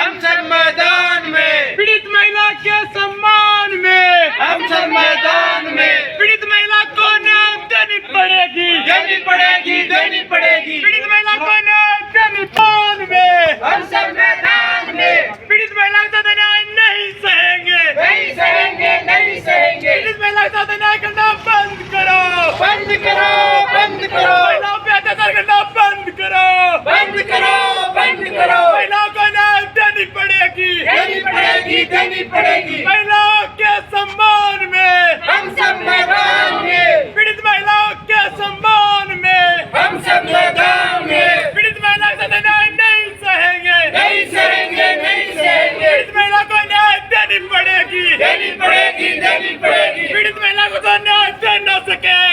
हम सब मैदान में, पीड़ित महिला के सम्मान में, हम सब मैदान में, पीड़ित महिला को न्याय देनी पड़ेगी, देनी पड़ेगी, देनी पड़ेगी, पीड़ित महिला को न्याय देनी में, हम सब मैदान में, पीड़ित महिला के साथ अन्याय नहीं सहेंगे, नहीं सहेंगे, नहीं सहेंगे, पीड़ित महिला के साथ अन्याय करना बंद करो, बंद करो, बंद करो, महिलाओं पे अत्याचार करना बंद करो, बंद करो, बंद करो, महिलाओं को न्याय देनी पड़ेगी, देनी पड़ेगी, देनी पड़ेगी, महिलाओं के सम्मान में, हम सब मैदान में, पीड़ित महिलाओं के सम्मान में, हम सब मैदान में, पीड़ित महिला के साथ अन्याय नहीं सहेंगे, नहीं सहेंगे, नहीं सहेंगे, पीड़ित महिला को न्याय देनी पड़ेगी, देनी पड़ेगी, देनी पड़ेगी, पीड़ित महिला को तो न्याय दे न सके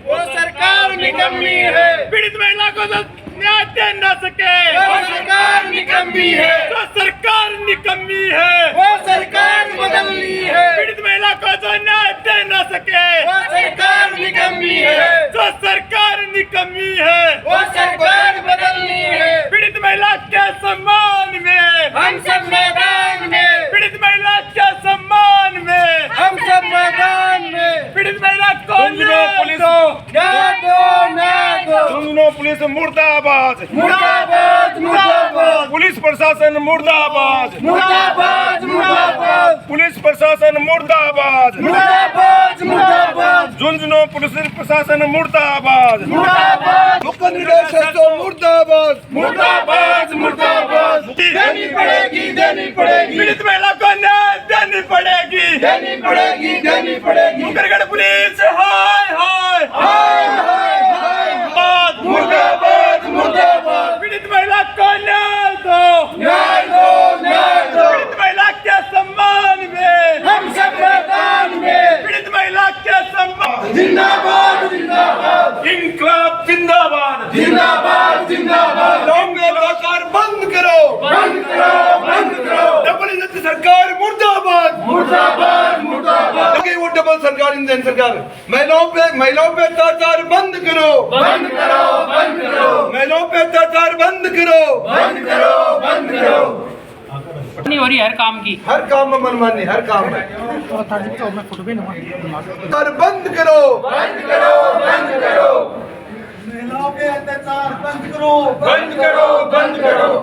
वो सरकार निकम्मी है, पीड़ित महिला को तो न्याय दे न सके वो सरकार निकम्मी है, तो सरकार निकम्मी है, वो सरकार बदलनी है, पीड़ित महिला को तो न्याय दे न सके वो सरकार निकम्मी है, तो सरकार निकम्मी है, वो सरकार बदलनी है, पीड़ित महिला के सम्मान में, हम सब मैदान में, पीड़ित महिला के सम्मान में, हम सब मैदान में, पीड़ित महिला को न्याय दो, न्याय दो, न्याय दो, सुनो पुलिस मुर्दाबाद, मुर्दाबाद, मुर्दाबाद, पुलिस प्रशासन मुर्दाबाद, मुर्दाबाद, मुर्दाबाद, पुलिस प्रशासन मुर्दाबाद, मुर्दाबाद, मुर्दाबाद, झुंझुनू पुलिस प्रशासन मुर्दाबाद, मुर्दाबाद, मुख्य निदेशक तो मुर्दाबाद, मुर्दाबाद, मुर्दाबाद, देनी पड़ेगी, देनी पड़ेगी, पीड़ित महिला को न्याय देनी पड़ेगी, देनी पड़ेगी, देनी पड़ेगी, मुकरगढ़ पुलिस हाय हाय हाय, हाय, हाय, मुर्दाबाद, मुर्दाबाद, पीड़ित महिला को न्याय दो, न्याय दो, न्याय दो, पीड़ित महिला के सम्मान में, हम सब मैदान में, पीड़ित महिला के सम्मान, जिंदाबाद, जिंदाबाद, इंकलाब जिंदाबाद, जिंदाबाद, जिंदाबाद, लौंगे सरकार बंद करो, बंद करो, बंद करो, डबल इंजन सरकार मुर्दाबाद, मुर्दाबाद, मुर्दाबाद, लगे वो डबल सरकार इंजन सरकार, महिलाओं पे अत्याचार बंद करो, बंद करो, बंद करो, महिलाओं पे अत्याचार बंद करो, बंद करो, बंद करो, नहीं हो रही हर काम की, हर काम में मनमानी, हर काम में और बंद करो, बंद करो, बंद करो, महिलाओं पे अत्याचार बंद करो, बंद करो, बंद करो,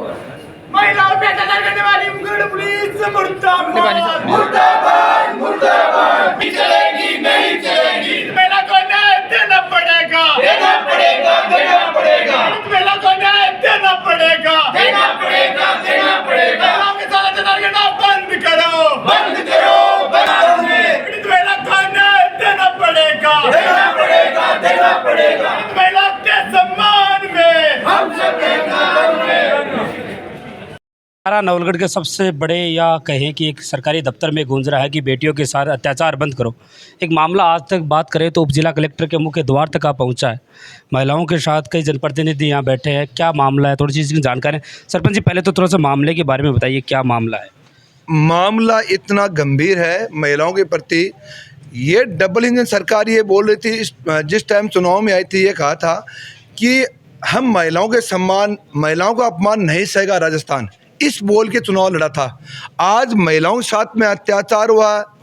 महिलाओं पे अत्याचार करने वाली मुकरगढ़ पुलिस मुर्दाबाद, मुर्दाबाद, मुर्दाबाद, नहीं चलेगी, नहीं चलेगी, महिला को न्याय देना पड़ेगा, देना पड़ेगा, देना पड़ेगा, महिला को न्याय देना पड़ेगा, देना पड़ेगा, देना पड़ेगा, महिलाओं के साथ अत्याचार करना बंद करो, बंद करो, बंद में, पीड़ित महिला को न्याय देना पड़ेगा, देना पड़ेगा, देना पड़ेगा, पीड़ित महिला के सम्मान में, हम सब मैदान में, नवलगढ़ के सबसे बड़े या कहें कि एक सरकारी दफ्तर में गूंज रहा है कि बेटियों के साथ अत्याचार बंद करो। एक मामला आज तक बात करें तो उप जिला कलेक्टर के मुख्य द्वार तक आ पहुंचा है। महिलाओं के साथ कई जनप्रतिनिधि यहाँ बैठे हैं। क्या मामला है, थोड़ी सी इसकी जानकारी। सरपंच जी, पहले तो थोड़ा सा मामले के बारे में बताइए, क्या मामला है? मामला इतना गंभीर है महिलाओं के प्रति। ये डबल इंजन सरकार ये बोल रही थी, जिस टाइम चुनाव में आई थी, ये कहा था कि हम महिलाओं के सम्मान, महिलाओं का अपमान नहीं सहेगा राजस्थान, इस बोल के चुनाव लड़ा था। आज महिलाओं के साथ में अत्याचार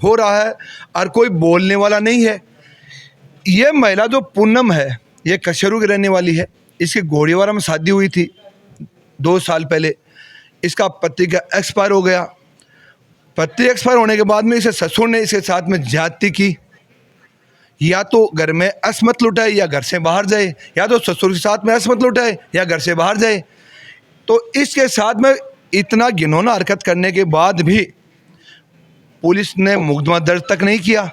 हो रहा है और कोई बोलने वाला नहीं है। ये महिला जो पूनम है, ये कशरू की रहने वाली है। इसकी घोड़ीवाड़ा में शादी हुई थी 2 साल पहले। इसका पति का एक्सपायर हो गया। पति एक्सपायर होने के बाद में इसे ससुर ने इसके साथ में ज्यादती की। या तो घर में असमत लुटाए या घर से बाहर जाए, या तो ससुर के साथ में असमत लुटाए या घर से बाहर जाए। तो इसके साथ में इतना घिनौना हरकत करने के बाद भी पुलिस ने मुकदमा दर्ज तक नहीं किया।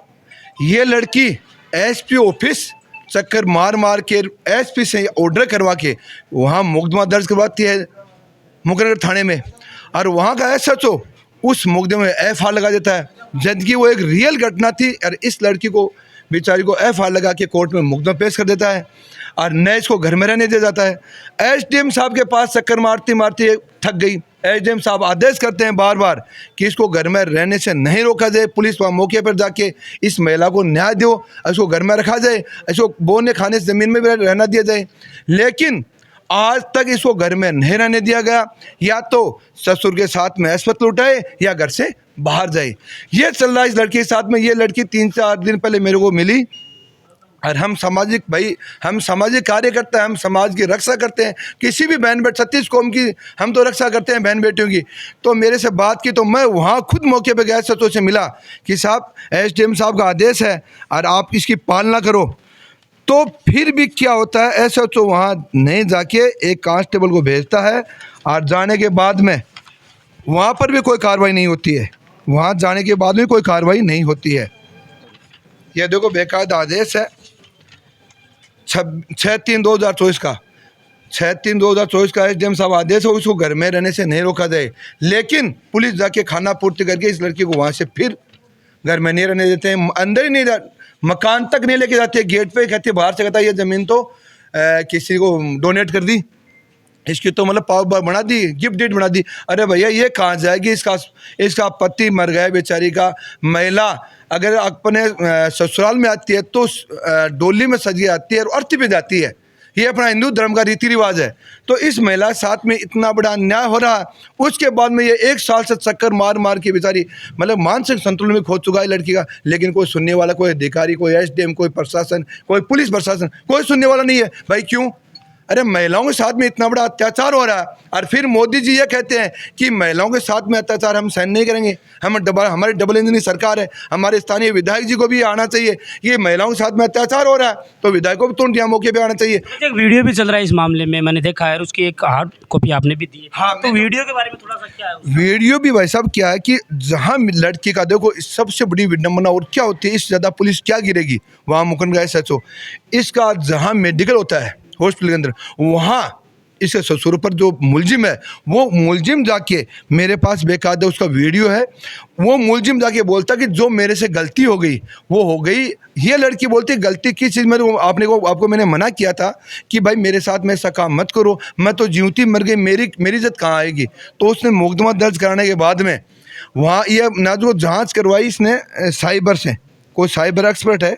ये लड़की एसपी ऑफिस चक्कर मार मार के एसपी से ऑर्डर करवा के वहाँ मुकदमा दर्ज करवाती है मुकरगढ़ थाने में, और वहाँ का एसएचओ उस मुकदमे में एफआईआर लगा देता है, जबकि वो एक रियल घटना थी। और इस लड़की को बेचारी को एफआईआर लगा के कोर्ट में मुकदमा पेश कर देता है और न इसको घर में रहने दिया जाता है। एसडीएम साहब के पास चक्कर मारती मारती थक गई। एसडीएम साहब आदेश करते हैं बार बार कि इसको घर में रहने से नहीं रोका जाए। पुलिस वहाँ मौके पर जाके इस महिला को न्याय दो, इसको घर में रखा जाए, इसको बोने खाने से ज़मीन में भी रहना दिया जाए। लेकिन आज तक इसको घर में नहीं रहने दिया गया, या तो ससुर के साथ में ऐशत लुटाए या घर से बाहर जाए। ये चल रहा है इस लड़की के साथ में। ये लड़की 3-4 दिन पहले मेरे को मिली, और हम सामाजिक कार्य करते हैं, हम समाज की रक्षा करते हैं, किसी भी बहन बेटी 36 कौम की हम तो रक्षा करते हैं बहन बेटियों की। तो मेरे से बात की तो मैं वहाँ खुद मौके पे गया, सचो से मिला कि साहब SDM साहब का आदेश है और आप इसकी पालना करो। तो फिर भी क्या होता है, ऐसा तो वहाँ नहीं जाके एक कांस्टेबल को भेजता है, और जाने के बाद में वहाँ पर भी कोई कार्रवाई नहीं होती है। वहाँ जाने के बाद में कोई कार्रवाई नहीं होती है। यह देखो बेकायदा आदेश है 6/3/2024 का 6/3/2024 का SDM साहब आदेश है, उसको घर में रहने से नहीं रोका जाए। लेकिन पुलिस जाके खाना पूर्ति करके इस लड़की को वहाँ से फिर घर में नहीं रहने देते हैं, अंदर ही नहीं, मकान तक नहीं लेके जाते, गेट पे कहते बाहर से कहता है ये ज़मीन तो किसी को डोनेट कर दी, इसकी तो मतलब पाव बना दी, गिफ्ट डेट बना दी। अरे भैया ये कहाँ जाएगी, इसका पति मर गया बेचारी का। महिला अगर अपने ससुराल में आती है तो डोली में सजी आती है और अर्थी पे जाती है, ये अपना हिंदू धर्म का रीति रिवाज है। तो इस महिला के साथ में इतना बड़ा अन्याय हो रहा है, उसके बाद में ये 1 साल से चक्कर मार के बेचारी मतलब मानसिक संतुलन में खो चुका है लड़की का। लेकिन कोई सुनने वाला, कोई अधिकारी, कोई SDM, कोई प्रशासन, कोई पुलिस प्रशासन, कोई सुनने वाला नहीं है। भाई क्यों? अरे महिलाओं के साथ में इतना बड़ा अत्याचार हो रहा है, और फिर मोदी जी ये कहते हैं कि महिलाओं के साथ में अत्याचार हम सहन नहीं करेंगे। हमारी डबल इंजन सरकार है, हमारे स्थानीय विधायक जी को भी आना चाहिए। ये महिलाओं के साथ में अत्याचार हो रहा है तो विधायकों को तुरंत यहाँ मौके पे आना चाहिए। एक वीडियो भी चल रहा है इस मामले में, मैंने देखा है, उसकी एक हार्ड कॉपी आपने भी दी है। हाँ, तो वीडियो के बारे में थोड़ा सा क्या है? वीडियो भी भाई साहब क्या है कि जहाँ लड़की का देखो सबसे बड़ी विडम्बना और क्या होती है, इससे ज़्यादा पुलिस क्या गिरेगी। वहाँ मुकन गए SHO, इसका जहाँ मेडिकल होता है हॉस्पिटल के अंदर, वहाँ इसके ससुर पर जो मुलजिम है, वो मुलजिम जाके मेरे पास बेकायदा उसका वीडियो है, वो मुलजिम जाके बोलता कि जो मेरे से गलती हो गई वो हो गई। ये लड़की बोलती गलती किस चीज़ में, आपको मैंने मना किया था कि भाई मेरे साथ में ऐसा काम मत करो, मैं तो जीवती मर गई, मेरी इज्जत कहाँ आएगी। तो उसने मुकदमा दर्ज कराने के बाद में वहाँ ये ना जो जाँच करवाई इसने साइबर से, कोई साइबर एक्सपर्ट है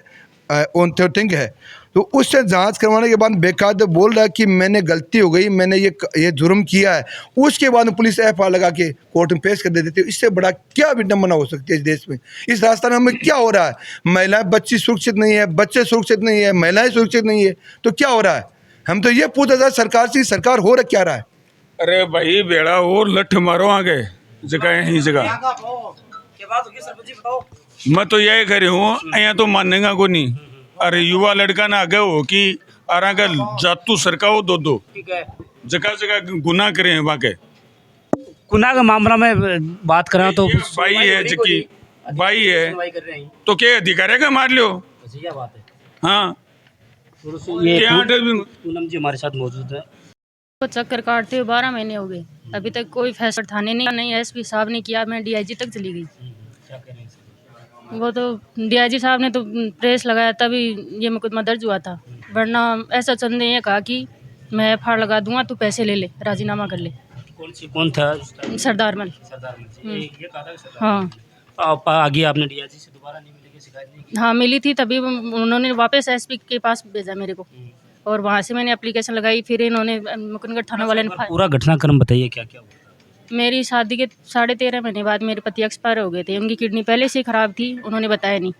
थिंक है, तो उससे जांच करवाने के बाद बेकायदा बोल रहा है कि मैंने गलती हो गई, मैंने ये जुर्म किया है। उसके बाद पुलिस FIR लगा के कोर्ट में पेश कर देती है। इससे बड़ा क्या विडम्बना हो सकती है इस देश में, इस राजस्थान में क्या हो रहा है। महिलाएं, बच्ची सुरक्षित नहीं है, बच्चे सुरक्षित नहीं है, महिलाएं सुरक्षित नहीं है, तो क्या हो रहा है। हम तो ये पूछा जाए सरकार से, सरकार हो रहा क्या रहा है। अरे भाई बेड़ा और लठ मारो आगे जगह यही जगह। मैं तो यही कह रही हूँ, यहाँ तो मानेगा को नहीं। अरे युवा लड़का ना आगे हो कि आरा का जातू सरकाओ दो जगह जगह गुनाह करे वहाँ के। गुनाह का मामला में बात करें तो भाई है जिकी भाई है तो क्या अधिकार है, मार लो। हाँ पूनम जी हमारे साथ मौजूद है। को चक्कर काटते हुए 12 महीने हो गए, अभी तक कोई फैसला थाने नहीं SP साहब ने किया। मैं DIG तक चली गई। वो तो DIG साहब ने तो प्रेस लगाया तभी ये मुकदमा दर्ज हुआ था, वरना ऐसा चंद ने ये कहा कि मैं FIR लगा दूंगा, तू पैसे ले ले, राजीनामा कर ले। कौन था? सरदार मल। ये कहा था। हाँ, आप आगे आपने DIG से दोबारा नहीं मिली, शिकायत नहीं की? हाँ मिली थी, तभी उन्होंने वापस SP के पास भेजा मेरे को, और वहाँ से मैंने एप्लीकेशन लगाई। फिर इन्होंने मुकनगढ़ थाना वाले ने पूरा घटनाक्रम बताइए क्या क्या हुआ। मेरी शादी के 13.5 महीने बाद मेरे पति एक्सपायर हो गए थे। उनकी किडनी पहले से ख़राब थी, उन्होंने बताया नहीं।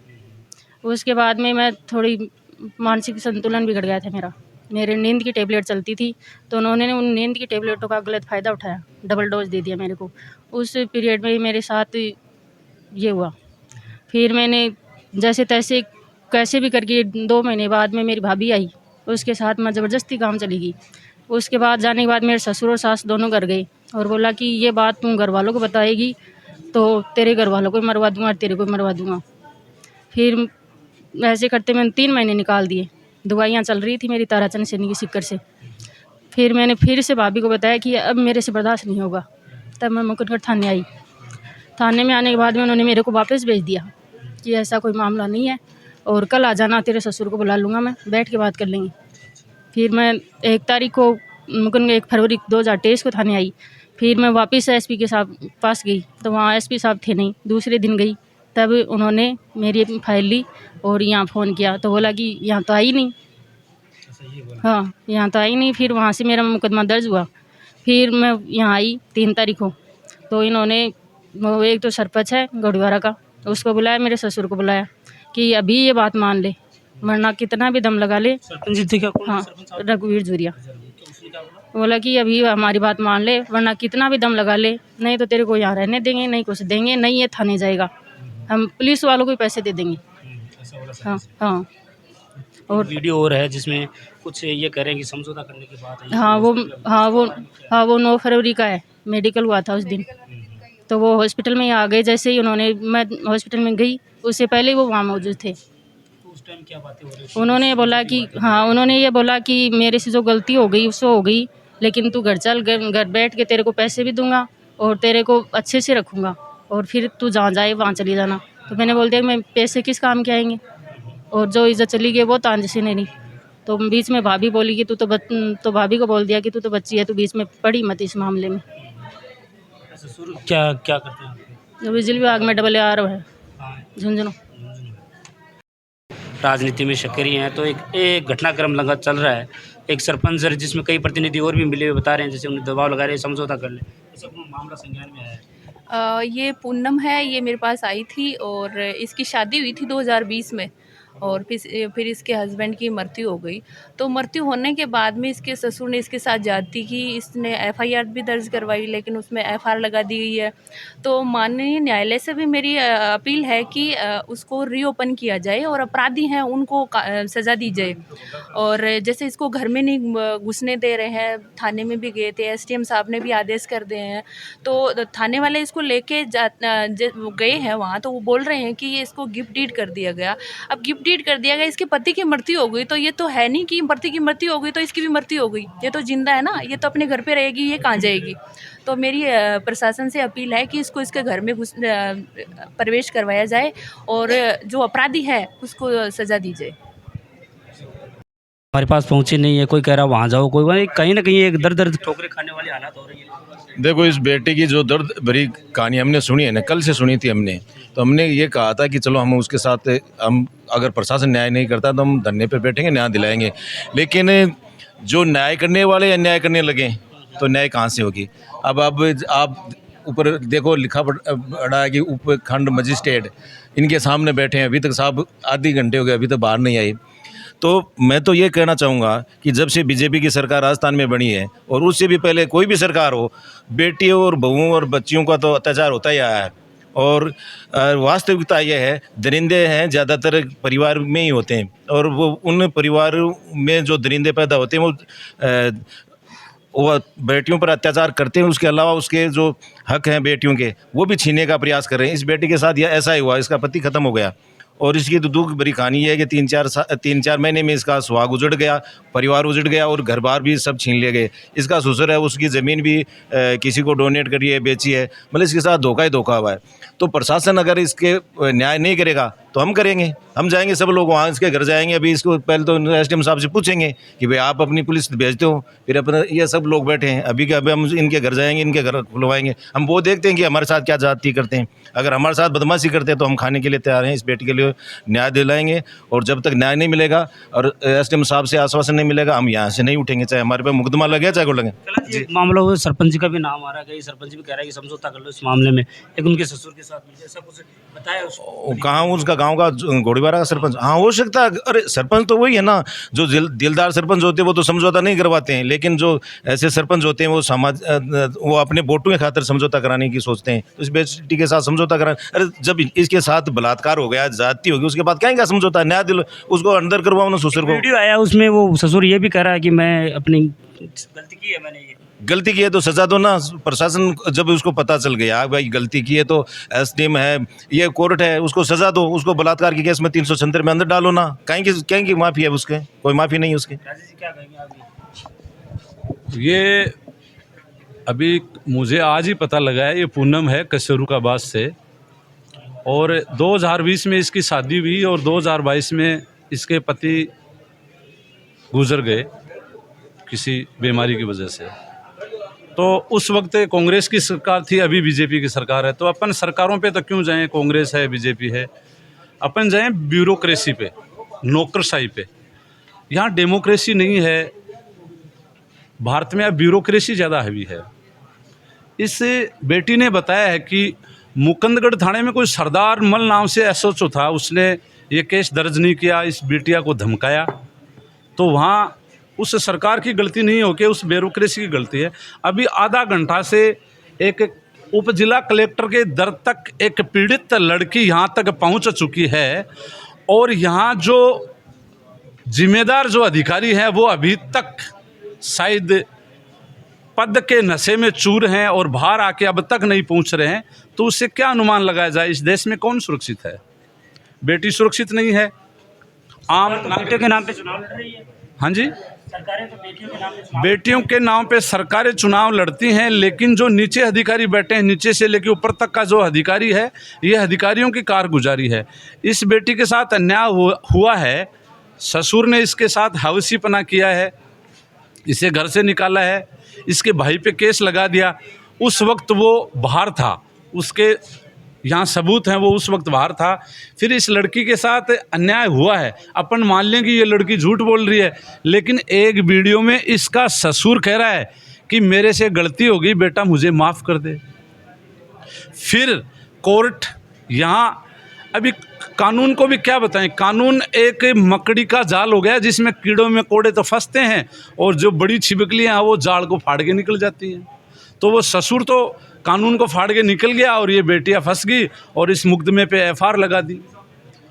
उसके बाद में मैं थोड़ी मानसिक संतुलन बिगड़ गया था मेरा। मेरे नींद की टेबलेट चलती थी, तो उन्होंने उन नींद की टेबलेटों का गलत फ़ायदा उठाया, डबल डोज दे दिया मेरे को। उस पीरियड में ही मेरे साथ ये हुआ। फिर मैंने जैसे तैसे कैसे भी करके 2 महीने बाद में मेरी भाभी आई, उसके साथ मैं ज़बरदस्ती काम चली गई। उसके बाद जाने के बाद मेरे ससुर और सास दोनों घर गए और बोला कि ये बात तुम घर वालों को बताएगी तो तेरे घर वालों को मरवा दूंगा और तेरे को मरवा दूंगा। फिर ऐसे करते मैंने 3 महीने निकाल दिए। दवाइयाँ चल रही थी मेरी ताराचंद सैनी की सिक्कर से। फिर मैंने फिर से भाभी को बताया कि अब मेरे से बर्दाश्त नहीं होगा। तब मैं मुकनगढ़ थाने आई। थाने में आने के बाद में उन्होंने मेरे को वापस भेज दिया कि ऐसा कोई मामला नहीं है और कल आ जाना, तेरे ससुर को बुला लूँगा, मैं बैठ के बात कर लेंगे। फिर मैं 1 तारीख को 1 फरवरी 2023 को थाने आई। फिर मैं वापस SP के पास गई तो वहाँ SP साहब थे नहीं। दूसरे दिन गई तब उन्होंने मेरी फाइल ली और यहाँ फ़ोन किया तो बोला कि यहाँ तो आई नहीं। हाँ, यहाँ तो आई नहीं। फिर वहाँ से मेरा मुकदमा दर्ज हुआ। फिर मैं यहाँ आई 3 तारीख को, तो इन्होंने वो एक तो सरपंच है गढ़वारा का, उसको बुलाया, मेरे ससुर को बुलाया कि अभी ये बात मान ले, वरना कितना भी दम लगा ले। सरपंच जी थे क्या? कौन हाँ, सरपंच साहब? रघुवीर जुरिया उसने क्या बोला? बोला कि अभी हमारी बात मान ले, वरना कितना भी दम लगा ले, नहीं तो तेरे को यहाँ रहने देंगे, नहीं कुछ देंगे, नहीं ये थाने जाएगा, हम पुलिस वालों को ही पैसे दे देंगे। ऐसा बोला हाँ सरपंच। हाँ। और वीडियो और है जिसमें कुछ ये कह रहे हैं कि समझौता करने की बात है। हाँ वो 9 फरवरी का है, मेडिकल हुआ था उस दिन। तो वो हॉस्पिटल में ही आ गए, जैसे ही उन्होंने, मैं हॉस्पिटल में गई उससे पहले ही वो वहाँ मौजूद थे। तो उस टाइम क्या बातें हो रही थी? उन्होंने बोला कि हाँ, उन्होंने ये बोला कि मेरे से जो गलती हो गई उससे हो गई, लेकिन तू घर चल, घर बैठ के तेरे को पैसे भी दूंगा और तेरे को अच्छे से रखूँगा, और फिर तू जहाँ जाए वहाँ चली जाना। तो मैंने बोल दिया मैं पैसे किस काम के आएंगे, और जो इज्जत चली गई वो तांज से नहीं। तो बीच में भाभी बोली कि तो भाभी को बोल दिया कि तू तो बच्ची है, तू बीच में पड़ी मत इस मामले में। ससुर क्या क्या करते हैं आपके? जो बिजली विभाग में AR है हाँ, झुंझुनू। राजनीति में सक्रिय हैं, तो एक घटनाक्रम लगा चल रहा है, एक सरपंच है जिसमें कई प्रतिनिधि और भी मिले हुए बता रहे हैं, जैसे उन्हें दबाव लगा रहे हैं समझौता कर ले, ऐसा कोई मामला संज्ञान में आया है? ये पूनम है, ये मेरे पास आई थी और इसकी शादी हुई थी 2020 में, और फिर इसके हस्बैंड की मृत्यु हो गई। तो मृत्यु होने के बाद में इसके ससुर ने इसके साथ ज्यादती की, इसने FIR भी दर्ज करवाई, लेकिन उसमें FR लगा दी गई है। तो माननीय न्यायालय से भी मेरी अपील है कि उसको रीओपन किया जाए और अपराधी हैं उनको सज़ा दी जाए। और जैसे इसको घर में नहीं घुसने दे रहे हैं, थाने में भी गए थे, SDM साहब ने भी आदेश कर दिए हैं, तो थाने वाले इसको लेके गए हैं वहाँ, तो वो बोल रहे हैं कि ये इसको गिफ्ट डीड कर दिया गया। अब गिफ्ट डीड कर दिया गया, इसके पति की मृत्यु हो गई, तो ये तो है नहीं कि पति की मृत्यु हो गई तो इसकी भी मृत्यु हो गई, ये तो जिंदा है ना, ये तो अपने घर पे रहेगी, ये कहाँ जाएगी। तो मेरी प्रशासन से अपील है कि इसको इसके घर में प्रवेश करवाया जाए और जो अपराधी है उसको सज़ा दी जाए। हमारे पास पहुंचे नहीं है, कोई कह रहा वहाँ जाओ, कोई वहीं कहीं ना कहीं एक दर्द दर्द ठोकरे खाने वाली हालत हो रही है। देखो, इस बेटे की जो दर्द भरी कहानी हमने सुनी है ना, कल से सुनी थी हमने, तो हमने ये कहा था कि चलो हम उसके साथ, हम अगर प्रशासन न्याय नहीं करता तो हम धरने पे बैठेंगे, न्याय दिलाएंगे। लेकिन जो न्याय करने वाले अन्याय करने लगे तो न्याय कहाँ से होगी। अब आप ऊपर देखो, लिखा पड़ा है कि उपखंड मजिस्ट्रेट इनके सामने बैठे हैं, अभी तक साहब आधे घंटे हो गए, अभी तक बाहर नहीं आई। तो मैं तो ये कहना चाहूँगा कि जब से बीजेपी की सरकार राजस्थान में बनी है, और उससे भी पहले कोई भी सरकार हो, बेटियों और बहुओं और बच्चियों का तो अत्याचार होता ही आया है। और वास्तविकता यह है, दरिंदे हैं ज़्यादातर परिवार में ही होते हैं, और वो उन परिवारों में जो दरिंदे पैदा होते हैं वो बेटियों पर अत्याचार करते हैं। उसके अलावा उसके जो हक हैं बेटियों के, वो भी छीनने का प्रयास कर रहे हैं। इस बेटी के साथ यह ऐसा ही हुआ, इसका पति ख़त्म हो गया, और इसकी तो दुख भरी कहानी है कि 3-4 महीने में इसका सुहाग उजड़ गया, परिवार उजड़ गया, और घर बार भी सब छीन ले गए। इसका ससुर है, उसकी ज़मीन भी किसी को डोनेट करी है, बेची है, मतलब इसके साथ धोखा ही धोखा हुआ है। तो प्रशासन अगर इसके न्याय नहीं करेगा तो हम करेंगे, हम जाएंगे, सब लोग वहाँ इसके घर जाएंगे। अभी इसको पहले तो SDM साहब से पूछेंगे कि भाई आप अपनी पुलिस भेजते हो, फिर अपना ये सब लोग बैठे हैं अभी के अभी, हम इनके घर जाएंगे, इनके घर खुलवाएंगे। हम वो देखते हैं कि हमारे साथ क्या जाती करते हैं। अगर हमारे साथ बदमाशी करते हैं तो हम खाने के लिए तैयार हैं, इस बेटी के लिए न्याय दिलाएंगे। और जब तक न्याय नहीं मिलेगा और SDM साहब से आश्वासन नहीं मिलेगा, हम यहाँ से नहीं उठेंगे, चाहे हमारे पे मुकदमा लगे चाहे को लगे। जी, मामला हुआ, सरपंच जी का भी नाम आ रहा है, सरपंच भी कह रहा है कि समझौता कर लो इस मामले में, लेकिन उनके ससुर के साथ मिलकर ऐसा कुछ बताया उसको? कहाँ उसका गांव का घोड़ीवारा का सरपंच? हाँ, हो सकता है। अरे सरपंच तो वही है ना, जो दिलदार सरपंच होते हैं वो तो समझौता नहीं करवाते हैं, लेकिन जो ऐसे सरपंच होते हैं वो अपने वोटों के खातिर समझौता कराने की सोचते हैं। तो इस बेटी के साथ समझौता करा, अरे जब इसके साथ बलात्कार हो गया, जाति होगी, उसके बाद क्या समझौता, न्याय दिलो, उसको अंदर करवाओ ना ससुर को। वीडियो आया उसमें वो ससुर ये भी कह रहा है कि मैं अपनी गलती की है, मैंने ये गलती की है तो सजा दो ना। प्रशासन जब उसको पता चल गया भाई गलती की है तो SDM है, ये कोर्ट है, उसको सजा दो। उसको बलात्कार के केस में 376 में अंदर डालो ना। कहीं की माफ़ी है उसके? कोई माफ़ी नहीं उसकी। राजेश जी क्या कहेंगे आप? ये अभी मुझे आज ही पता लगा है, ये पूनम है कस्तूरबाद से, और 2020 में इसकी शादी हुई और 2022 में इसके पति गुजर गए किसी बीमारी की वजह से। तो उस वक्त कांग्रेस की सरकार थी, अभी बीजेपी की सरकार है। तो अपन सरकारों पे तो क्यों जाएं, कांग्रेस है बीजेपी है, अपन जाएं ब्यूरोक्रेसी पे, नौकरशाही पे। यहाँ डेमोक्रेसी नहीं है, भारत में अब ब्यूरोक्रेसी ज़्यादा हैवी है। इस बेटी ने बताया है कि मुकुंदगढ़ थाने में कोई सरदार मल नाम से एसएचओ था, उसने ये केस दर्ज नहीं किया, इस बिटिया को धमकाया। तो वहाँ उस सरकार की गलती नहीं हो के उस ब्यूरोक्रेसी की गलती है। अभी आधा घंटा से एक उप जिला कलेक्टर के दर तक एक पीड़ित लड़की यहाँ तक पहुँच चुकी है, और यहाँ जो जिम्मेदार जो अधिकारी हैं वो अभी तक शायद पद के नशे में चूर हैं और बाहर आके अब तक नहीं पहुँच रहे हैं। तो उससे क्या अनुमान लगाया जाए, इस देश में कौन सुरक्षित है? बेटी सुरक्षित नहीं है। आम बेटियों के नाम पे चुनाव लड़ रही है। हाँ जी, सरकारें तो बेटियों के नाम पे चुनाव बेटियों के नाम पे सरकारें चुनाव लड़ती हैं, लेकिन जो नीचे अधिकारी बैठे हैं, नीचे से लेकर ऊपर तक का जो अधिकारी है, ये अधिकारियों की कारगुजारी है। इस बेटी के साथ अन्याय हुआ है। ससुर ने इसके साथ हवसीपना किया है, इसे घर से निकाला है, इसके भाई पे केस लगा दिया। उस वक्त वो बाहर था, उसके यहाँ सबूत हैं, वो उस वक्त बाहर था। फिर इस लड़की के साथ अन्याय हुआ है। अपन मान लें कि ये लड़की झूठ बोल रही है, लेकिन एक वीडियो में इसका ससुर कह रहा है कि मेरे से गलती हो गई बेटा, मुझे माफ़ कर दे। फिर कोर्ट यहाँ, अभी कानून को भी क्या बताएं, कानून एक मकड़ी का जाल हो गया जिसमें कीड़ों में कोड़े तो फंसते हैं और जो बड़ी छिपकलियाँ हैं वो जाल को फाड़ के निकल जाती हैं। तो वो ससुर तो कानून को फाड़ के निकल गया और ये बेटियां फंस गई और इस मुकदमे पे एफआईआर लगा दी।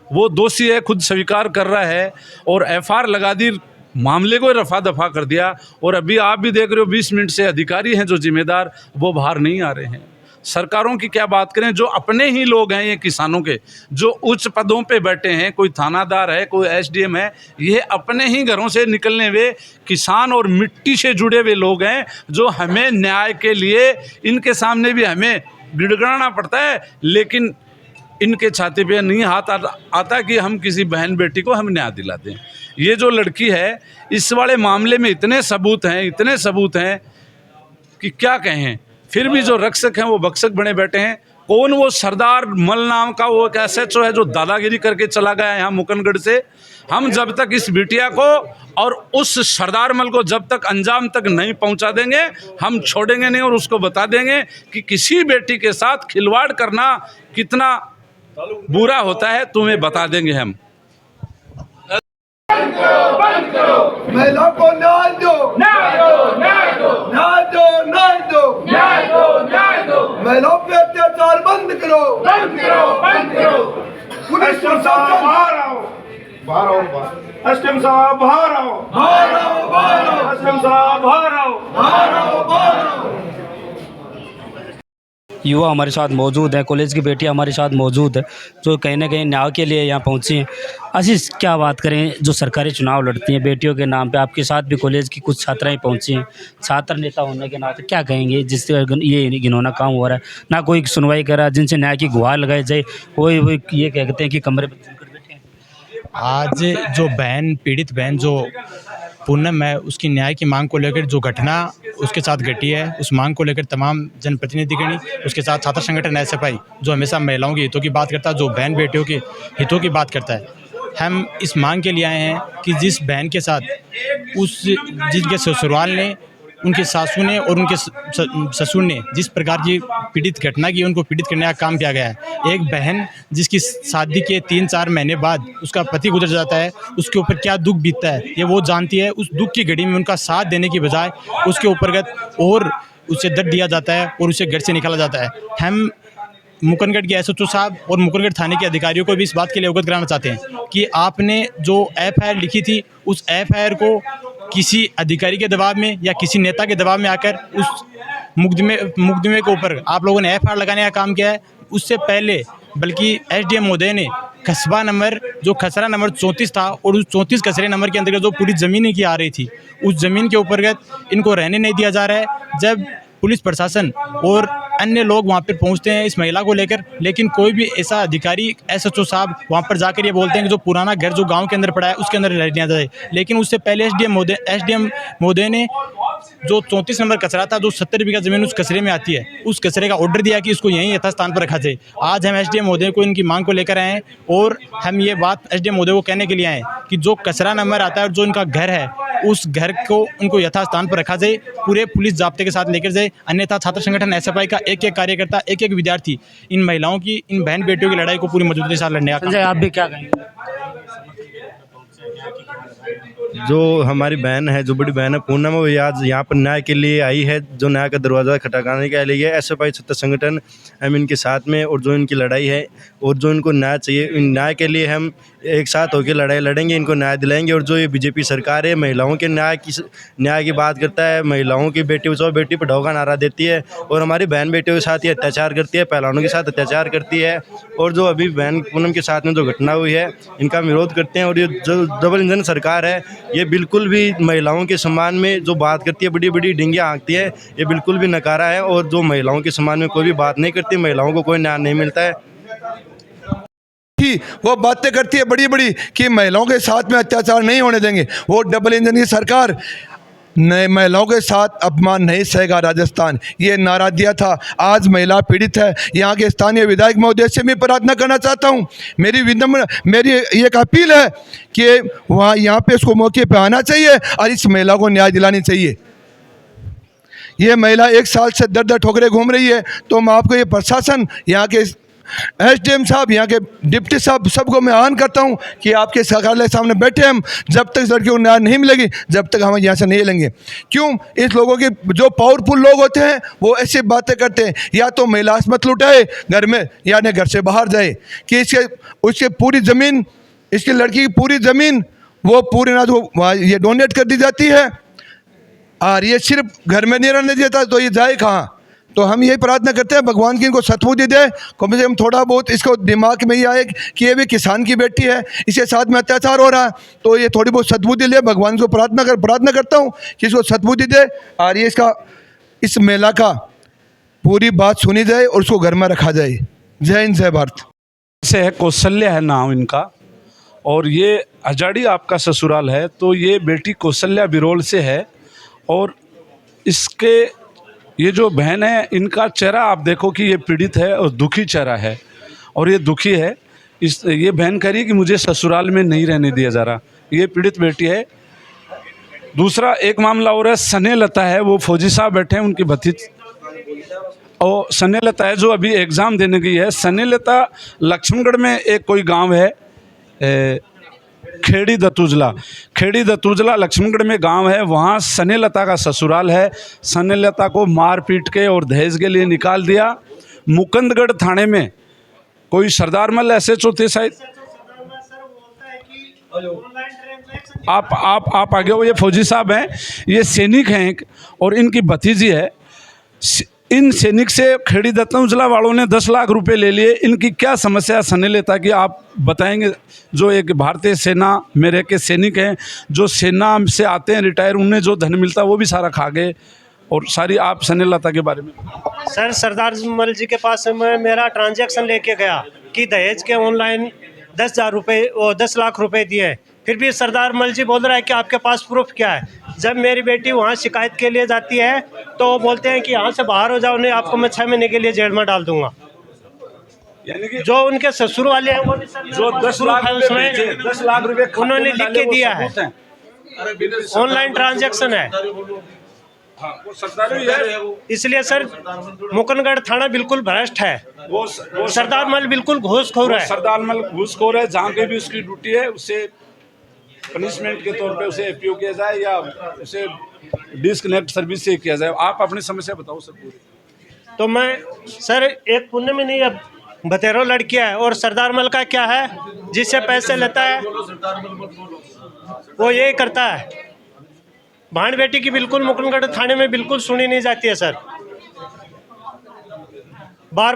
वो दोषी है, खुद स्वीकार कर रहा है और एफआईआर लगा दी, मामले को रफा दफा कर दिया। और अभी आप भी देख रहे हो 20 मिनट से अधिकारी हैं जो जिम्मेदार, वो बाहर नहीं आ रहे हैं। सरकारों की क्या बात करें, जो अपने ही लोग हैं, ये किसानों के जो उच्च पदों पे बैठे हैं, कोई थानादार है, कोई एसडीएम है, ये अपने ही घरों से निकलने हुए किसान और मिट्टी से जुड़े हुए लोग हैं, जो हमें न्याय के लिए इनके सामने भी हमें गिड़गिड़ाना पड़ता है, लेकिन इनके छाती पे नहीं हाथ आता कि हम किसी बहन बेटी को हम न्याय दिला दें। ये जो लड़की है, इस वाले मामले में इतने सबूत हैं कि क्या कहें। फिर भी जो रक्षक हैं वो भक्षक बने बैठे हैं। कौन वो सरदार मल नाम का वो एक एसएचओ है जो दादागिरी करके चला गया यहाँ मुकुंदगढ़ से। हम जब तक इस बिटिया को और उस सरदार मल को जब तक अंजाम तक नहीं पहुँचा देंगे, हम छोड़ेंगे नहीं और उसको बता देंगे कि किसी बेटी के साथ खिलवाड़ करना कितना बुरा होता है, तुम्हें बता देंगे हम। महिलाओं को न्याय दो, न्याय दो, न्याय दो, न्याय दो, न्याय दो, न्याय दो, न्याय दो। महिलाओं पे अत्याचार बंद करो, बंद करो, बंद करो। पुलिस प्रशासन बाहर आओ, बाहर आओ, एसडीएम साहब बाहर आओ, बाहर आओ, बाहर आओ, एसडीएम साहब बाहर आओ, बाहर आओ, बाहर आओ। युवा हमारे साथ मौजूद है, कॉलेज की बेटियां हमारे साथ मौजूद है जो कहीं ना कहीं न्याय के लिए यहाँ पहुँची हैं। आशीष, क्या बात करें, जो सरकारी चुनाव लड़ती हैं बेटियों के नाम पे, आपके साथ भी कॉलेज की कुछ छात्राएं पहुँची हैं, छात्र नेता होने के नाते क्या कहेंगे जिससे ये घिनौना काम हो रहा है, ना कोई सुनवाई कर रहा है, जिनसे न्याय की गुहार लगाई जाए वो ये कहते हैं कि कमरे पर चलकर बैठे हैं। आज जो बहन, पीड़ित बहन जो पूनम है, उसकी न्याय की मांग को लेकर जो घटना उसके साथ घटी है, उस मांग को लेकर तमाम जनप्रतिनिधिगण, उसके साथ छात्र संगठन एसएफआई जो हमेशा महिलाओं के हितों की बात करता है, जो बहन बेटियों के हितों की बात करता है, हम इस मांग के लिए आए हैं कि जिस बहन के साथ जिनके ससुराल ने, उनके सासू ने और उनके ससुर ने जिस प्रकार की पीड़ित घटना की, उनको पीड़ित करने का काम किया गया है। एक बहन जिसकी शादी के 3-4 महीने बाद उसका पति गुजर जाता है, उसके ऊपर क्या दुख बीतता है ये वो जानती है। उस दुख की घड़ी में उनका साथ देने की बजाय उसके ऊपर और उसे दर्द दिया जाता है और उसे घर से निकाला जाता है। हम मुकुंदगढ़ के एसएचओ साहब और मुकुंदगढ़ थाने के अधिकारियों को भी इस बात के लिए अवगत कराना चाहते हैं कि आपने जो एफआईआर लिखी थी, उस एफआईआर को किसी अधिकारी के दबाव में या किसी नेता के दबाव में आकर उस मुकदमे के ऊपर आप लोगों ने एफआईआर लगाने का काम किया है। उससे पहले बल्कि एसडीएम महोदय ने कस्बा नंबर जो खसरा नंबर 34 था और उस 34 कचरे नंबर के अंतर्गत जो पूरी ज़मीन इनकी आ रही थी, उस ज़मीन के ऊपर इनको रहने नहीं दिया जा रहा है। जब पुलिस प्रशासन और अन्य लोग वहाँ पर पहुँचते हैं इस महिला को लेकर, लेकिन कोई भी ऐसा अधिकारी, एसएचओ साहब वहाँ पर जाकर ये बोलते हैं कि जो पुराना घर जो गांव के अंदर पड़ा है उसके अंदर रह दिया जाए। लेकिन उससे पहले एसडीएम महोदय ने जो 34 नंबर कचरा था, जो 70 बीघा ज़मीन उस कचरे में आती है, उस कचरे का ऑर्डर दिया कि इसको यहीं यथास्थान पर रखा जाए। आज हम एसडीएम महोदय को इनकी मांग को लेकर आए हैं और हम ये बात एसडीएम महोदय को कहने के लिए आए हैं कि जो कचरा नंबर आता है और जो इनका घर है, उस घर को उनको यथास्थान पर रखा जाए, पूरे पुलिस जाब्ते के साथ लेकर जाए। अन्यथा छात्र संगठन एसएफआई का एक एक कार्यकर्ता, एक एक विद्यार्थी इन महिलाओं की, इन बहन बेटियों की लड़ाई को पूरी मजबूती के साथ लड़ने का संजय, आप भी क्या कहेंगे? जो हमारी बहन है, जो बड़ी बहन है पूनम, वो आज यहाँ पर न्याय के लिए आई है, जो न्याय का दरवाज़ा खटखटाने के लिए एसएफआई छात्र संगठन हम इनके साथ में, और जो इनकी लड़ाई है और जो इनको न्याय चाहिए, इन न्याय के लिए हम एक साथ होकर लड़ाई लड़ेंगे, इनको न्याय दिलाएंगे। और जो ये बीजेपी सरकार है महिलाओं के न्याय की बात करता है, महिलाओं की बेटी बचाओ बेटी पढ़ाओ का नारा देती है और हमारी बहन बेटियों के साथ ये अत्याचार करती है, पहलवानों के साथ अत्याचार करती है। और जो अभी बहन पूनम के साथ में जो घटना हुई है, इनका विरोध करते हैं। और ये जो डबल इंजन सरकार है, ये बिल्कुल भी महिलाओं के सम्मान में जो बात करती है, बड़ी बड़ी डिंगियाँ हाँकती है, ये बिल्कुल भी नकारा है। और जो महिलाओं के सम्मान में कोई भी बात नहीं करती, महिलाओं को कोई न्याय नहीं मिलता है। वो बातें करती है बड़ी बड़ी कि महिलाओं के साथ में अत्याचार नहीं होने देंगे। वो डबल इंजन की सरकार नए महिलाओं के साथ अपमान नहीं सहेगा राजस्थान, ये नारा दिया था। आज महिला पीड़ित है। यहाँ के स्थानीय विधायक महोदय से मैं प्रार्थना करना चाहता हूँ, मेरी एक अपील है कि वहाँ यहाँ पे इसको मौके पे आना चाहिए और इस महिला को न्याय दिलानी चाहिए। ये महिला 1 साल से दर दर ठोकरे घूम रही है। तो मैं आपको ये प्रशासन, यहाँ के एसडीएम साहब, यहाँ के डिप्टी साहब, सबको मैं आह्वान करता हूँ कि आपके कार्यालय सामने बैठे हम, जब तक इस लड़कियों को न्याय नहीं मिलेगी, जब तक हम यहाँ से नहीं लेंगे। क्यों? इस लोगों के जो पावरफुल लोग होते हैं वो ऐसी बातें करते हैं, या तो महिला मत लुटाए घर में, या न घर से बाहर जाए, कि उसके पूरी ज़मीन, इसकी लड़की की पूरी ज़मीन वो पूरी ना तो ये डोनेट कर दी जाती है, और ये सिर्फ घर में नहीं रहने देता, तो ये जाए कहाँ? तो हम यही प्रार्थना करते हैं भगवान की इनको सद्बुद्धि दे, कम से कम थोड़ा बहुत इसको दिमाग में ये आए कि ये भी किसान की बेटी है, इसके साथ में अत्याचार हो रहा है, तो ये थोड़ी बहुत सद्बुद्धि ले। भगवान को प्रार्थना करता हूँ कि इसको सद्बुद्धि दे और ये इस महिला का पूरी बात सुनी जाए और उसको घर में रखा जाए। जय हिंद, जय भारत। से है कौशल्या है नाम इनका, और ये हजाड़ी आपका ससुराल है। तो ये बेटी कौशल्या बिरोल से है, और इसके ये जो बहन है, इनका चेहरा आप देखो कि ये पीड़ित है और दुखी चेहरा है, और ये दुखी है। ये बहन कह रही कि मुझे ससुराल में नहीं रहने दिया जा रहा। ये पीड़ित बेटी है। दूसरा एक मामला और है, स्नेहलता है, वो फौजी साहब बैठे हैं, उनकी भतीज, और स्नेहलता है जो अभी एग्ज़ाम देने गई है। स्नेहलता लक्ष्मणगढ़ में एक कोई गांव है, खेड़ी दतुजला लक्ष्मणगढ़ में गांव है, वहाँ स्नेहलता का ससुराल है। स्नेहलता को मार पीट के और दहेज के लिए निकाल दिया। मुकुंदगढ़ थाने में कोई सरदार मल SHO थे शायद, आप आगे हो, ये फौजी साहब हैं, ये सैनिक हैं और इनकी भतीजी है। इन सैनिक से खेड़ी दतुजला वालों ने 10 लाख रुपए ले लिए। इनकी क्या समस्या स्नेहलता की आप बताएंगे? जो एक भारतीय सेना मेरे के सैनिक हैं, जो सेना से आते हैं रिटायर, उन्हें जो धन मिलता है वो भी सारा खा गए। और सारी आप स्नेहलता के बारे में। सर, सरदार मल जी के पास मैं मेरा ट्रांजैक्शन लेके गया कि दहेज के ऑनलाइन 10,000 रुपये और 10 लाख रुपए दिए, फिर भी सरदार मल जी बोल रहा है कि आपके पास प्रूफ क्या है। जब मेरी बेटी वहाँ शिकायत के लिए जाती है तो वो बोलते हैं कि यहाँ से बाहर हो जाओ, नहीं आपको मैं 6 महीने के लिए जेल में डाल दूंगा। यानी कि जो उनके ससुर वाले हैं वो जो 10 लाख रुपए उन्होंने लिख के दिया है, ऑनलाइन ट्रांजैक्शन है। इसलिए सर मुकुंदगढ़ थाना बिल्कुल भ्रष्ट है। वो सरदार मल बिल्कुल घूसखोर है। सरदार मल घूसखोर है। जहाँ पे भी उसकी ड्यूटी है उसे पनिशमेंट के तौर पे उसे एपीओ किया जाए या उसे डिस्कनेक्ट सर्विस से किया जाए। आप अपनी समस्या बताओ सर पूरी। तो मैं सर एक पुण्य में नहीं, अब बतेरो लड़कियां है और सरदार मल का क्या है, जिससे पैसे लेता है वो यही करता है। भाण बेटी की बिल्कुल मुकुंदगढ़ थाने में बिल्कुल सुनी नहीं जाती है सर, बार बार